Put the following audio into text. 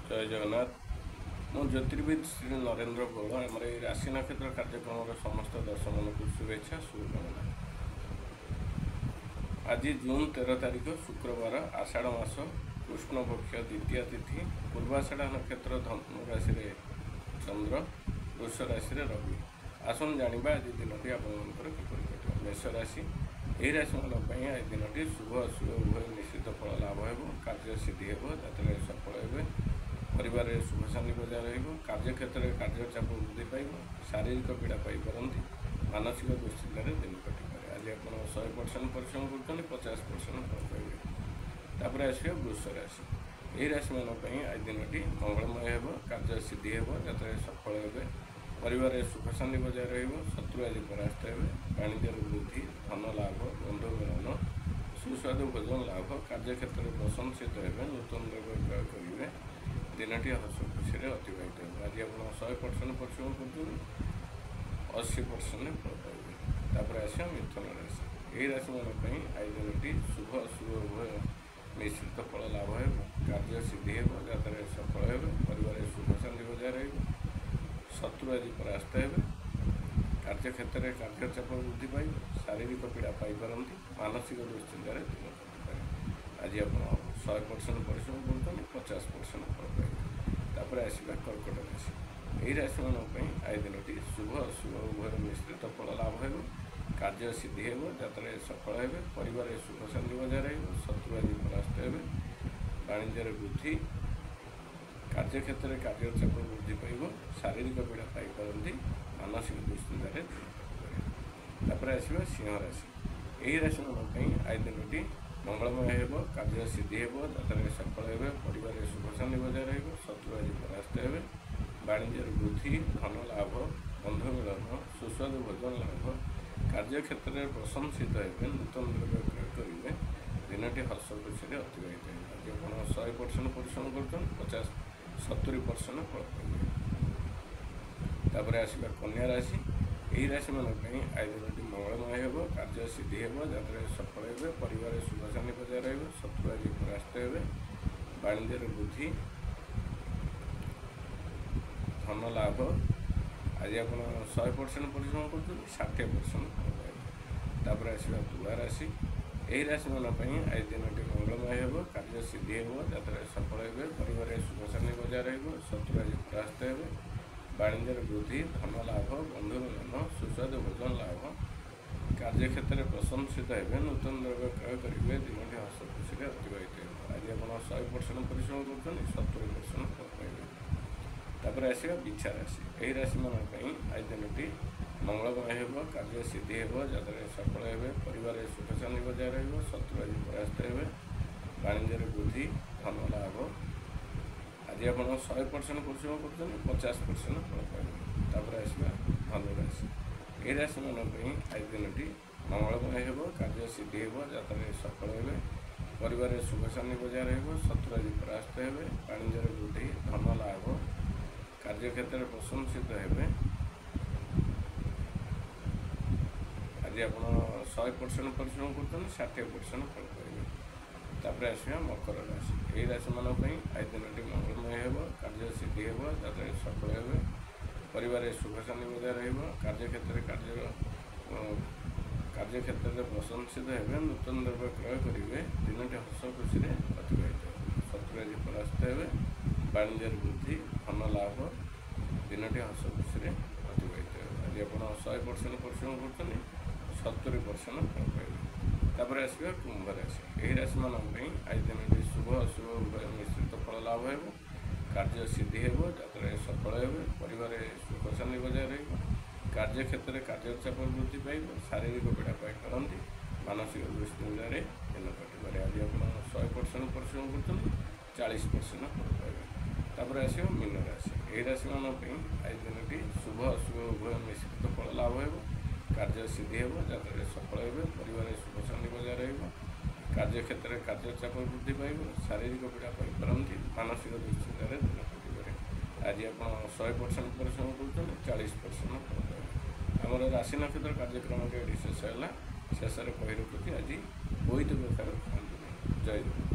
जय जगन्नाथ। मु ज्योतिर्विद श्री नरेंद्र गौड़ आम राशि नक्षत्र कार्यक्रम समस्त दर्शक को शुभेच्छा शुभकामना। आज जून 13 तारीख शुक्रवार आषाढ़ मास कृष्ण पक्ष द्वितीय तिथि पूर्वाषाढ़ नक्षत्र धनु राशि चंद्र वृष राशि रवि। आसन जाना आज दिन आपंकर किपर कट मेष राशि यही राशि मान आज दिन शुभ अशुभ उभय निश्चित फल लाभ हो कार्य सिद्धि हो जतने सफल हो परिवार सुख शांति बजाय रहा क्षेत्र में कार्यचाप वृद्धि पाइब शारीरिक पीड़ा पाइपर मानसिक दुश्चिंतार दिन कटिपारे। आज आप 100% परिश्रम कर 50% फल पाइबे। आस वृष राशि यही राशि मान आज दिन मंगलमय हो कार्य सिद्धि हो जतने सफल हो परिवार सुख शांति बजाय रहा शत्रु आज परास्त हो वाणिज्य वृद्धि धन लाभ बंधु मिलन सुस्वादु भोजन लाभ कार्यक्षेत्र में प्रशंसित हो नूतन द्रव्य प्रयोग करेंगे दिनटी हस खुशी अतिबाहित हो। आज आप 100% परिश्रम कर 80% फल पाइबे। आस मिथुन राशि यही राशि मान आज दिनटी शुभ अशुभ उभय मिश्रित फल लाभ हो कार्य सिद्धि हो जतने सफल हो परिवार सुख शांति बजाय रहा शत्रु आज परास्त हो कार्यक्षेत्र में कार्यचाप वृद्धि पाइब शारीरिक पीड़ा पाइपर मानसिक दुश्चिंतार दिन कटिपारे। आज आप 100% परिश्रम कर 50% फल पाइबे। आसवा कर्कट राशि यही राशि मान आज दिन शुभ अशुभ उभय मिश्रित फल लाभ हो कार्य सिद्धि हो जतने सफल हो परिवार सुख शांति बजाय रहा शत्रु आज परास्त हो वाणिज्य वृद्धि कार्यक्षेत्र में कार्यचाप वृद्धि पाइब शारीरिक पीड़ा पाइपर मानसिक दुश्चिंतार आसवा सिंह राशि यही राशि मान आज दिन मंगलमय हो कार्य सिद्धि हो जतने सफल हो परिवार सुख शांति बजाय रहा शत्रु आज परास्त हो वाणिज्य वृद्धि धन लाभ बंधु मिलन सुस्वादु भोजन लाभ कार्यक्षेत्र में प्रशंसित हो नूतन द्रव्य प्रयोग करेंगे दिनटी हस खुशी अतिबाहित हो। आज आप 100% परिश्रम कर 70% फल पाइबे। आसवा कन्या राशि यही राशि मान आज दिन मंगलमय हो कार्य सिद्धि हो जतने सफल हो परिवार सुख शांति बजाय रहा शत्रु आज परास्त हो वाणिज्य वृद्धि धन लाभ आज आप 100% परिश्रम कर 60% फल पाइबे। आसवा तुला राशि यही राशि मान आज दिन मंगलमय हो कार्य सिद्धि हो जतने सफल हो परिवार सुख शांति बजाय रहा शत्रु आज परास्त हो वाणिज्य वृद्धि धन लाभ बंधु मिलन सुस्वादु भोजन लाभ कार्यक्षेत्र में प्रशंसित हो नूतन द्रव्य प्रयोग करेंगे दिनटी हस खुशी अतिबाहित हो। आज आप 100% परिश्रम कर 70% फल पाइबे। आसवा बिछा राशि यही राशि मान आज दिनटी मंगलमय हो कार्य सिद्धि हो जतने सफल हो परिवार सुख शांति बजाय रहा शत्रु आज परास्त हो वाणिज्य वृद्धि धन लाभ आज आप 100% परिश्रम कर 50% फल पाइबे। आसवा धनु राशि यही राशि मान आज दिनटी मंगलमय हो कार्य सिद्धि हो जतने सफल हो परिवार सुख शांति बजाय रहा शत्रु आज परास्त हो वाणिज्य वृद्धि धन लाभ कार्यक्षेत्र में प्रशंसित हो आज आप 100% परिश्रम कर 60% फल पाइबे। आसवा मकर राशि यही राशि मान आज दिन मंगलमय हो कार्य सिद्धि हो जतने सफल हो परिवार सुख शांति बजाय रहा कार्यक्षेत्र में प्रशंसित हो नूतन द्रव्य प्रयोग करेंगे दिनटी हस खुशी अतिबाहित हो। शत्रु आज परास्त हो वाणिज्य वृद्धि धन लाभ दिनटी हस खुशी अतिबाहित हो। आज आप 100% परिश्रम कर 70% फल पाइबे। आसवा कुंभ राशि यही राशि मान आज दिन शुभ अशुभ उभय मिश्रित फल लाभ हो कार्य सिद्धि हो जतने सफल हो परिवार सुख शांति बजाय रहा कार्यक्षेत्र में कार्यचाप वृद्धि पाइब शारीरिक पीड़ा पाइपर मानसिक दुश्चिंतार दिन कटिपारे। आज आप 100% परिश्रम कर 40% फल पाइबे। आसवा मीन राशि यही राशि मान आज दिनटी शुभ अशुभ उभय मिश्रित फल लाभ हो कार्य सिद्धि हो जतने सफल हो परिवार सुख शांति बजाय रहा कार्यक्षेत्र में कार्यचाप वृद्धि पाइब शारीरिक पीड़ा पाइपर मानसिक दुश्चिंतार दिन कटिपारे। आज आप 100% परिश्रम कर 40% फल पाइबे। आमर राशि नक्षत्र कार्यक्रम शेष है शेष कही रखुच्छी आज बोईत बेकार खाते जय जगन्नाथ।